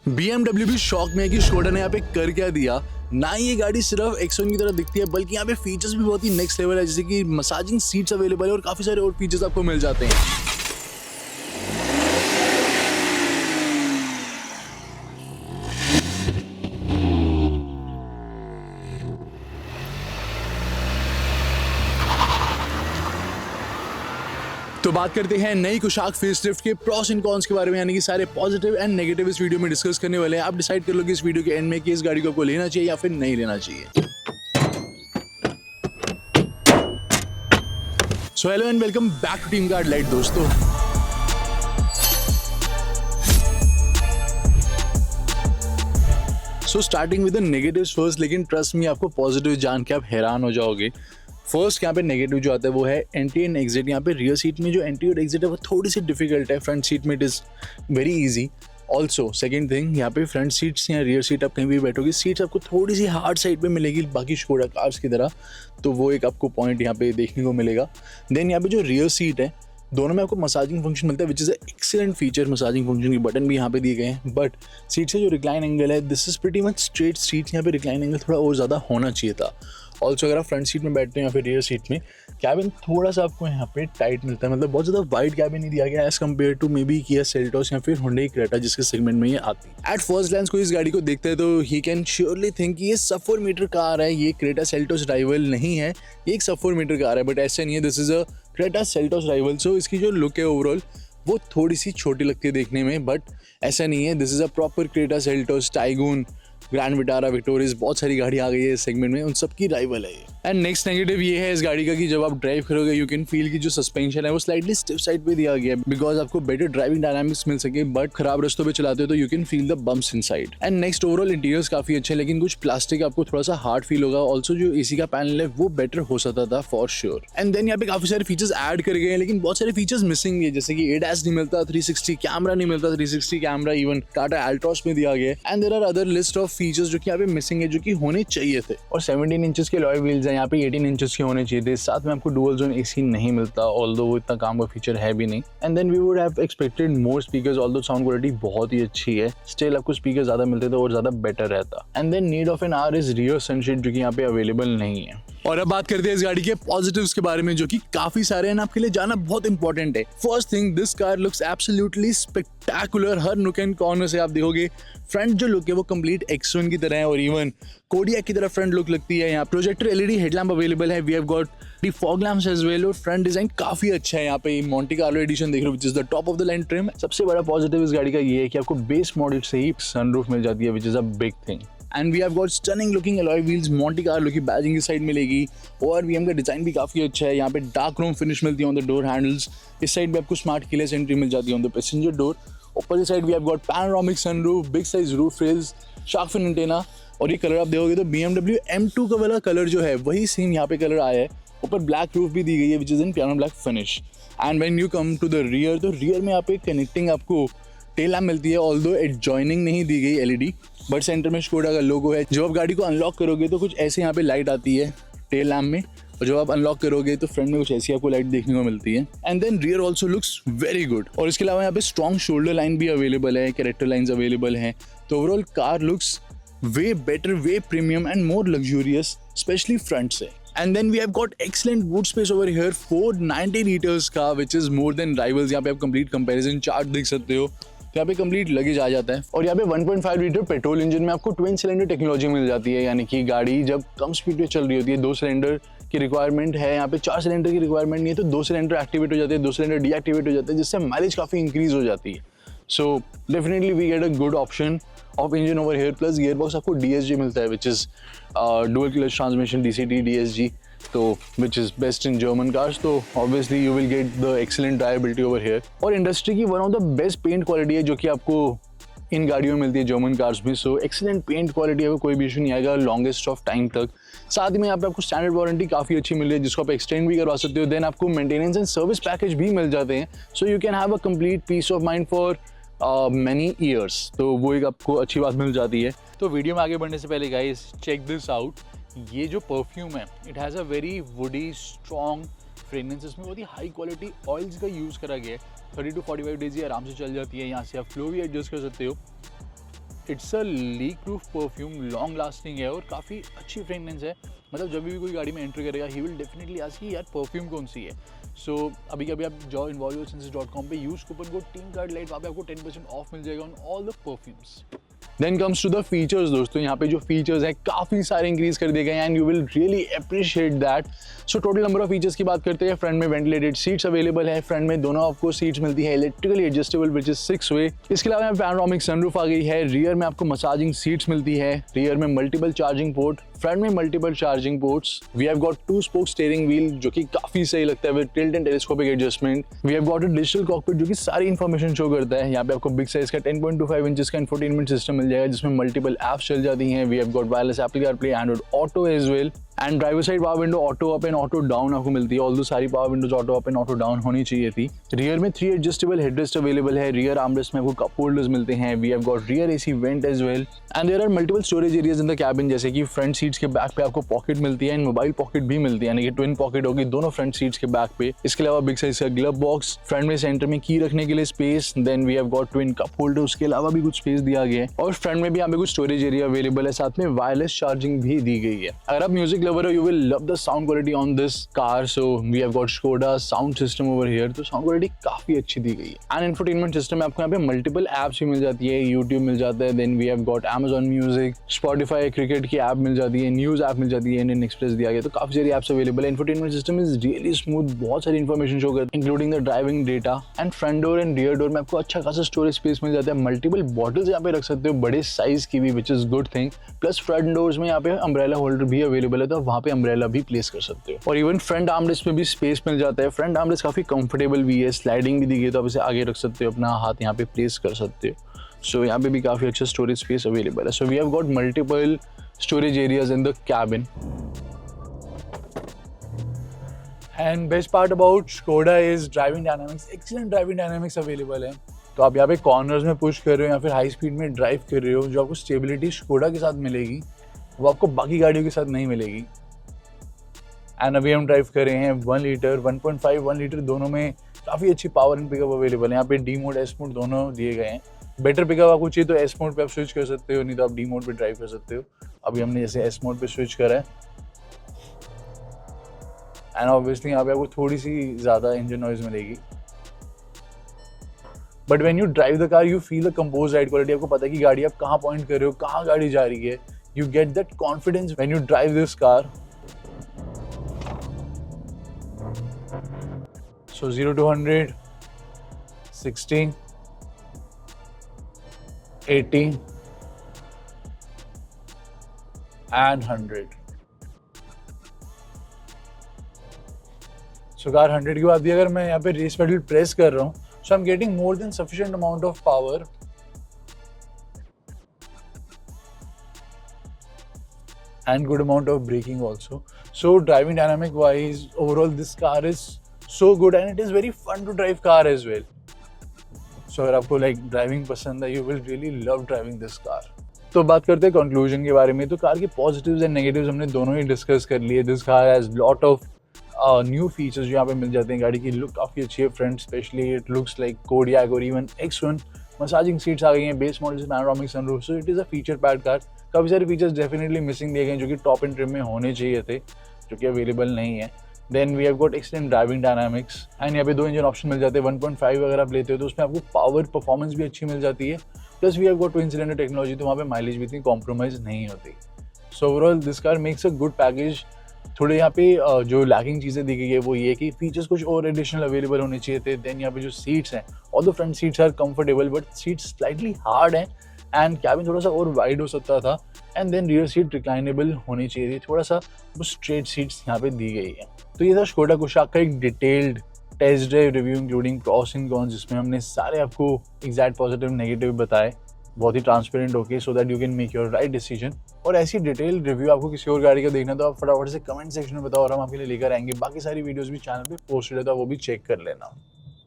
BMW भी shock में है कि शोडा ने यहाँ पे कर क्या दिया। ना ये गाड़ी सिर्फ X1 की तरह दिखती है बल्कि यहाँ पे फीचर्स भी बहुत ही नेक्स्ट लेवल है, जैसे कि मसाजिंग सीट्स अवेलेबल है और काफी सारे और फीचर्स आपको मिल जाते हैं। तो बात करते हैं नई कुशाक फेसलिफ्ट के प्रॉस एंड कॉन्स के बारे में, यानी कि सारे पॉजिटिव एंड नेगेटिव इस वीडियो में डिस्कस करने वाले हैं। आप डिसाइड कर लो कि इस वीडियो के एंड में कि इस गाड़ी को आपको लेना चाहिए या फिर नहीं लेना चाहिए। So hello and welcome back to team guard light दोस्तों। So starting with the negatives first, लेकिन ट्रस्ट मी आपको पॉजिटिव जान के आप हैरान हो जाओगे। फर्स्ट यहाँ पे नेगेटिव जो आता है वो है एंट्री एंड एग्जिट। यहाँ पे रियर सीट में जो एंट्री और एग्जिट है वो थोड़ी सी डिफिकल्ट है, फ्रंट सीट में it is very easy. Also second thing, यहाँ पे फ्रंट सीट्स या रियर सीट आप कहीं भी बैठोगे, सीट्स आपको थोड़ी सी हार्ड साइड पे मिलेगी बाकी शोडा कार्स की तरह, तो वो एक आपको पॉइंट यहाँ पे देखने को मिलेगा। देन यहाँ पे जो रियर सीट है दोनों में आपको मसाजिंग फंक्शन मिलता है, which is excellent feature. Massaging function के बटन भी यहाँ पे दिए गए हैं, बट सीट से जो रिक्लाइन एंगल है this is pretty much straight seat. यहाँ पे रिक्लाइन एंगल थोड़ा और ज़्यादा होना चाहिए था। ऑल्सो अगर आप फ्रंट सीट में बैठते हैं या फिर रियर सीट में, कैबिन थोड़ा सा आपको यहाँ पे टाइट मिलता है, मतलब बहुत ज़्यादा वाइड कैबिन नहीं दिया गया as compare to maybe Kia Seltos या फिर हुंडई क्रेटा जिसके सेगमेंट में ये आती है। एट फर्स्ट ग्लांस कोई इस गाड़ी को देखता है तो ही कैन श्योरली थिंक ये सब 4 मीटर कार है, ये क्रेटा सेल्टोस राइवल नहीं है, ये एक सब 4 मीटर कार है, बट ऐसा नहीं है। This is a Creta Seltos rival. So इसकी जो लुक है ओवरऑल वो थोड़ी सी छोटी लगती है देखने में, बट ऐसा नहीं है। This is a proper Creta Seltos, tycoon, grand Vitara, victorious, बहुत सारी गाड़ी आ गई है इस सेगमेंट में, उन सबकी राइवल है ये। एंड नेक्स्ट नेगेटिव ये है इस गाड़ी का कि जब आप ड्राइव करोगे यू कैन फील कि जो सस्पेंशन है वो स्लाइटली स्टिफ साइड पे दिया गया है बिकॉज आपको बेटर ड्राइविंग डायनामिक्स मिल सके, बट खराब रास्तों पे चलाते हो तो you can feel the bumps inside. And next overall interiors काफी अच्छे हैं, लेकिन कुछ प्लास्टिक आपको थोड़ा सा हार्ड फील होगा। ऑल्सो जो एसी का पैनल है वो बेटर हो सकता था फॉर श्योर। एंड देन यहाँ पे काफी सारे फीचर्स ऐड कर गए हैं, लेकिन बहुत सारे फीचर्स मिसिंग भी है, जैसे कि ADAS नहीं मिलता, 360 कैमरा नहीं मिलता, 360 कैमरा इवन टाटा अल्ट्रॉस में दिया गया है। And there are other list of features जो कि यहाँ पे मिसिंग है, जो कि होने चाहिए थे। और 17 इंचेस के अलॉय व्हील्स हैं, यहाँ पे 18 इंचेस के होने चाहिए थे। साथ में आपको डुअल जोन एसी नहीं मिलता, ऑल्दो वो इतना काम का फीचर है भी नहीं। And then we would have expected more speakers, although sound quality बहुत ही अच्छी है, स्टिल आपको स्पीकर ज्यादा मिलते तो और ज्यादा बेटर रहता। And then need of an hour is rear sunshade, जो कि यहाँ पे अवेलेबल नहीं है। और अब बात करते हैं इस गाड़ी के पॉजिटिव्स के बारे में, जो कि काफी सारे हैं, आपके लिए जाना बहुत इंपॉर्टेंट है। First thing, this car looks absolutely spectacular. हर नुक एंड कॉर्नर से आप देखोगे फ्रंट जो लुक है वो कंप्लीट X1 की तरह है, और इवन कोडियाक की तरह फ्रंट लुक लगती है। यहाँ प्रोजेक्टर LED हेडलैम्प अवेलेबल है, we have got the fog lamps as well, और फ्रंट डिजाइन काफी अच्छा है। यहाँ पे मॉन्टी कार्लो एडिशन देख रहे हो, which is the top of the line trim. सबसे बड़ा पॉजिटिव इस गाड़ी का ये है कि आपको बेस मॉडल से ही सनरूफ मिल जाती है, which is a big thing. And we have got stunning looking alloy wheels, Monte Carlo की बैजिंग की साइड मिलेगी, और VM का डिजाइन भी काफी अच्छा है। यहाँ पे डार्क क्रोम फिनिश मिलती है ऑन द डोर हैंडल्स। इस साइड पे आपको स्मार्ट कीलेस एंट्री मिल जाती है ऑन द पैसेंजर डोर। ऊपर की side we have got panoramic sunroof, big size roof rails, shark fin antenna, और ये कलर आप देखोगे तो BMW M2 का वाला कलर जो है वही सेम यहाँ पे कलर आया है। ऊपर ब्लैक रूफ भी दी गई है, which is in piano black finish. And when you come to the rear, तो रियर में यहाँ पे कनेक्टिंग आपको टेल लैम्प मिलती है, ऑल्दो एडजॉइनिंग नहीं दी गई LED, बट सेंटर में स्कोडा का लोगो है। जब आप गाड़ी को अनलॉक करोगे तो कुछ ऐसे यहाँ पे लाइट आती है टेल लैम्प में, और जब आप अनलॉक करोगे तो फ्रंट में कुछ ऐसी आपको लाइट देखने को मिलती है। And then rear also looks very good, और इसके अलावा यहाँ पे स्ट्रॉन्ग शोल्डर लाइन भी अवेलेबल है, कैरेक्टर लाइन्स अवेलेबल हैं। तो overall car looks way better, way premium and more luxurious, especially front से। And then we have got excellent boot space over here, 490 litres का, which is more than rivals. यहाँ पे आप complete comparison chart देख सकते हो, यहाँ पे कंप्लीट लगेज आ जाता है। और यहाँ पे 1.5 लीटर पेट्रोल इंजन में आपको ट्विन सिलेंडर टेक्नोलॉजी मिल जाती है, यानी कि गाड़ी जब कम स्पीड पे चल रही होती है 2 सिलेंडर की रिक्वायरमेंट है, यहाँ पे 4 सिलेंडर की रिक्वायरमेंट नहीं है, तो 2 सिलेंडर एक्टिवेट हो जाते हैं, 2 सिलेंडर डीएक्टिवेट हो जाते हैं, जिससे माइलेज काफी इंक्रीज हो जाती है। So definitely we get a good option of engine over here. Plus gear box आपको DSG मिलता है, which is dual clutch transmission, DCT DSG, तो which is best in German cars, तो obviously you will get the excellent drivability over here। और industry की one of the best paint quality है जो कि आपको इन गाड़ियों में मिलती है जर्मन कार्स में। सो एक्सीलेंट पेंट क्वालिटी है, कोई भी इशू नहीं आएगा लॉन्गेस्ट ऑफ टाइम तक। साथ ही में यहाँ पे आपको स्टैंडर्ड वारंटी काफ़ी अच्छी मिल रही है, जिसको आप एक्सटेंड भी करवा सकते हो। देन आपको मेंटेनेंस एंड सर्विस पैकेज भी मिल जाते हैं, so you can have a complete peace of mind for many years. तो वो एक आपको अच्छी बात मिल जाती है। तो वीडियो में आगे बढ़ने से पहले गाइस चेक दिस आउट, ये जो परफ्यूम है it has a very woody strong fragrance. इसमें बहुत ही हाई क्वालिटी ऑयल्स का यूज़ करा गया है। 30 to 45 डेज ये आराम से चल जाती है। यहाँ से आप फ्लो भी एडजस्ट कर सकते हो। It's a leak proof perfume, long lasting है और काफ़ी अच्छी फ्रेगनेंस है। मतलब जब भी कोई गाड़ी में एंटर करेगा ही विल डेफिनेटली आस्क कि यार परफ्यूम कौन सी है। सो अभी कभी आप जाओ involveyoursenses.com पे use coupon code team card light, वहाँ पे आपको 10% ऑफ मिल जाएगा on all the perfumes. Then comes to the features दोस्तों, यहाँ पे जो फीचर्स हैं काफ़ी सारे इंक्रीज कर दिए गए हैं and you will really appreciate that. So total number of features की बात करते हैं। फ्रंट में वेंटिलेटेड सीट्स अवेलेबल है, फ्रंट में दोनों आपको सीट्स मिलती है इलेक्ट्रिकली एडजस्टेबल विच इज 6 वे। इसके अलावा यहाँ पैनोरामिक सनरूफ आ गई है, रियर में आपको मसाजिंग सीट्स मिलती है, रियर में मल्टीपल चार्जिंग पोर्ट, फ्रंट में multiple charging ports. We have got 2 spoke steering wheel जो कि काफी सही लगता है with tilt and telescopic adjustment. We have got a digital cockpit जो कि सारी इन्फॉर्मेशन शो करता है। यहाँ पे आपको बिग साइज का 10.25 इंचेस का इंफोटेनमेंट सिस्टम मिल जाएगा जिसमें मल्टीपल एप्स चल जाती हैं। We have got wireless Apple CarPlay, Android Auto as well, and driver side power window auto up and auto down आपको मिलती है। ऑल्दो सारी power windows auto up and auto down होनी चाहिए थी। रियर में 3 एडजस्टेबल हेडरेस्ट अवेलेबल है, rear armrest में आपको कप होल्डर्स मिलते हैं। We have got rear AC vent as well and there are multiple storage areas in the cabin, जैसे कि फ्रंट सीट्स के बैक पे आपको पॉकेट मिलती है एंड मोबाइल पॉकेट भी मिलती है, यानी कि ट्विन पॉकेट होगी दोनों फ्रंट सीट्स के बैक पे। इसके अलावा बिग साइज का ग्लव बॉक्स, फ्रंट में सेंटर में की रखने के लिए space, then we have got twin cup holder, उसके अलावा भी कुछ स्पेस दिया गया है और फ्रंट में भी यहाँ पे कुछ स्टोरेज एरिया अवेलेबल है, साथ में वायरलेस चार्जिंग भी दी गई है। अगर आप म्यूजिक लवर हो you will love the sound quality on this car. So we have got Skoda sound system over here, तो साउंड क्वालिटी काफी अच्छी दी गई है। एंड इंफोटेनमेंट सिस्टम में आपको यहाँ पे मल्टीपल एप्स भी मिल जाती है, यूट्यूब मिल जाता है, then we have got Amazon music, Spotify, cricket की ऐप मिल जाती है, न्यूज ऐप मिल जाती है, इंडियन एक्सप्रेस दिया गया, तो काफी सारी एप्स अवेलेबल है। Infotainment system is really smooth, बहुत सारी इन्फॉर्मेशन शो करती है including the driving data. And front door and rear door में आपको अच्छा खासा स्टोरेज स्पेस मिल जाता है, मल्टीपल बॉटल्स यहाँ पे रख सकते हो बड़े साइज की भी, which is good thing. Plus front doors में यहाँ पे अम्ब्रेला होल्डर भी अवेलेबल है, तो वहाँ पे अम्ब्रेला भी प्लेस कर सकते हो। और इवन फ्रंट आर्मरेस्ट में भी स्पेस मिल जाता है। फ्रंट आर्मरेस्ट काफी कंफर्टेबल भी है, स्लाइडिंग भी दी गई, तो आप इसे आगे रख सकते हो, अपना हाथ यहाँ पे प्लेस कर सकते हो। सो यहाँ पे भी काफी अच्छा स्टोरेज स्पेस अवेलेबल है। So we have got multiple storage areas in the cabin. And best part about Skoda is driving dynamics, excellent driving dynamics available है। तो आप यहाँ पे कॉर्नर्स में पुश कर रहे हो या फिर हाई स्पीड में ड्राइव कर रहे हो, जो आपको स्टेबिलिटी स्कोडा के साथ मिलेगी वो आपको बाकी गाड़ियों के साथ नहीं मिलेगी। एंड अभी हम ड्राइव कर रहे हैं 1 लीटर 1.5 1 लीटर, दोनों में काफ़ी अच्छी पावर एंड पिकअप अवेलेबल है। यहाँ पे डी मोड एस मोड दोनों दिए गए हैं। बेटर पिकअप आपको चाहिए तो एस मोड पे आप स्विच कर सकते हो, नहीं तो आप डी मोड पे ड्राइव कर सकते हो। अभी हमने जैसे एस मोड पे स्विच करा है एंड ऑब्वियसली यहाँ पे आपको थोड़ी सी ज़्यादा इंजन नॉइज मिलेगी, but when you drive the car you feel the compose ride quality. आपको पता है कि गाड़ी आप कहाँ पॉइंट कर रहे हो, कहाँ गाड़ी जा रही है। You get that confidence when you drive this car. So 0 to 100, 60, 80 and 100. So car 100 की बात भी अगर मैं यहाँ पे रेस पेडल प्रेस कर रहा हूँ, so I'm getting more than sufficient amount of power and good amount of braking also. So driving dynamic wise, overall this car is so good and it is very fun to drive car as well. So अगर आपको like driving पसंद है, you will really love driving this car. तो बात करते हैं conclusion के बारे में। तो कार के पॉजिटिव्स एंड नेगेटिव्स हमने दोनों ही डिस्कस कर लिए। This car has lot of new features जो यहाँ पे मिल जाते हैं। गाड़ी की लुक काफ़ी अच्छी है, front specially it looks like Kodiak और इवन X1। मसाजिंग सीट्स आ गई हैं, बेस मॉडल से panoramic sunroof, so it is a feature pad car. काफ़ी सारे फीचर्स डेफिनेटली मिसिंग दिए गए जो कि टॉप एंड ट्रिम में होने चाहिए थे, जो कि अवेलेबल नहीं है। Then we have got extend driving dynamics and यहाँ पे 2 इंजन ऑप्शन मिल जाते हैं। 1.5 अगर आप लेते हो तो उसमें आपको पावर परफॉर्मेंस भी अच्छी मिल जाती है, plus we have got twin cylinder technology, तो वहाँ पे माइलेज भी इतनी कॉम्प्रोमाइज़ नहीं होती। So overall this car makes a good package. थोड़े यहाँ पे जो लैकिंग चीज़ें दी गई है वो ये कि फीचर्स कुछ और एडिशनल अवेलेबल होने चाहिए थे। देन यहाँ पे जो सीट्स हैं, all the front seats are comfortable but seats slightly hard हैं एंड कैबिन थोड़ा सा और वाइड हो सकता था। And then rear seat reclinable होनी चाहिए थी, थोड़ा सा वो स्ट्रेट सीट्स यहाँ पे दी गई है। तो ये था स्कोडा कुशाक का एक detailed test drive review including pros and cons, जिसमें हमने सारे आपको एग्जैक्ट पॉजिटिव नेगेटिव बताए बहुत ही ट्रांसपेरेंट होके, so that you can make your right decision. और ऐसी डिटेल रिव्यू आपको किसी और गाड़ी का देखना तो आप फटाफट से कमेंट सेक्शन में बताओ और हम आपके लिए लेकर आएंगे। बाकी सारी वीडियोस भी चैनल पे पोस्टेड है तो वो भी चेक कर लेना।